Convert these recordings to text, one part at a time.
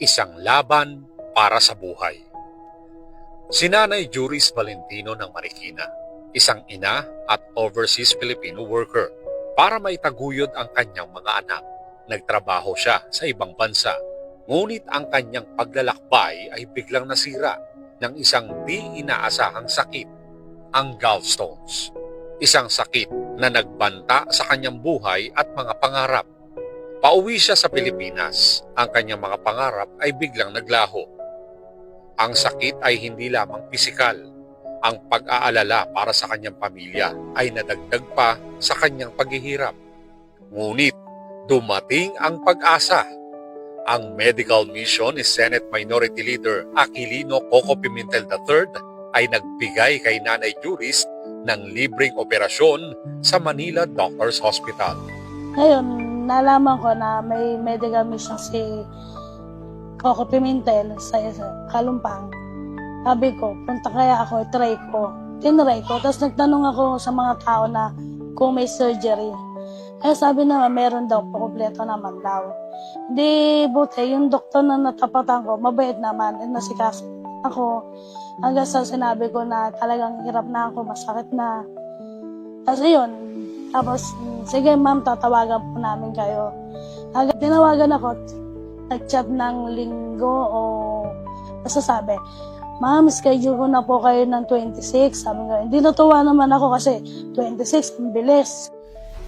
Isang laban para sa buhay. Si Nanay Juris Valentino ng Marikina, isang ina at overseas Filipino worker. Para maitaguyod ang kanyang mga anak, nagtrabaho siya sa ibang bansa. Ngunit ang kanyang paglalakbay ay biglang nasira ng isang di inaasahang sakit, ang gallstones. Isang sakit na nagbanta sa kanyang buhay at mga pangarap. Pauwi siya sa Pilipinas. Ang kanyang mga pangarap ay biglang naglaho. Ang sakit ay hindi lamang pisikal. Ang pag-aalala para sa kanyang pamilya ay nadagdag pa sa kanyang paghihirap. Ngunit dumating ang pag-asa. Ang medical mission ni Senate Minority Leader Aquilino Coco Pimentel III ay nagbigay kay Nanay Juris ng libreng operasyon sa Manila Doctors Hospital. Ngayon, nalaman ko na may medical mission si Coco Pimentel sa Kalumpang. Sabi ko, punta kaya ako, try ko. Tinry ko, tapos nagtanong ako sa mga tao na kung may surgery. Kaya sabi naman, meron daw, kompleto naman daw. Hindi buti, yung doktor na natapatan ko, mabait naman, nasikaso ako. Hanggang sa sinabi ko na talagang hirap na ako, masakit na. Tapos yun, tapos, sige ma'am, tatawagan po namin kayo. Hanggang tinawagan ako, nag-chat ng linggo o sabi, ma'am, schedule ko na po kayo ng 26. Sabi ko, hindi natuwa naman ako kasi 26, ang bilis.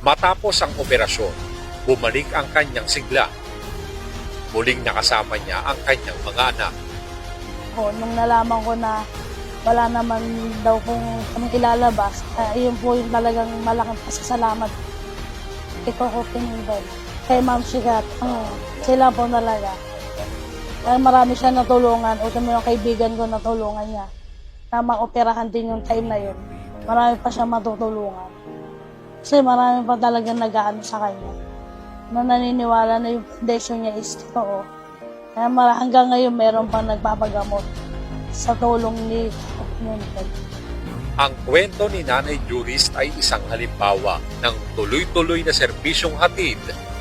Matapos ang operasyon, bumalik ang kanyang sigla. Muling nakasama niya ang kanyang mga anak. Nung nalaman ko na wala naman daw kung kaming ilalabas, yun po yung talagang malaking pasasalamat. Ikaw ko Pimentel. Kay Ma'am Sikat, sila po talaga. Kaya marami siya natulungan, o kami yung kaibigan ko natulungan niya. Na maoperahan din yung time na yun. Marami pa siya matutulungan. Kasi marami pa talagang nag-aano sa kanya. Na naniniwala na yung foundation niya is totoo. Kaya hanggang ngayon meron pa nagpapagamot sa tulong ni Pimentel. Ang kwento ni Nanay Juris ay isang halimbawa ng tuloy-tuloy na serbisyong hatid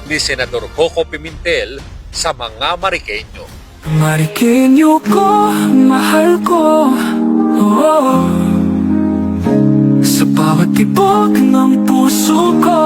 ni Senador Coco Pimentel sa mga Marikeño. Marikeño ko, mahal ko, oh, sa bawat tibok ng puso ko.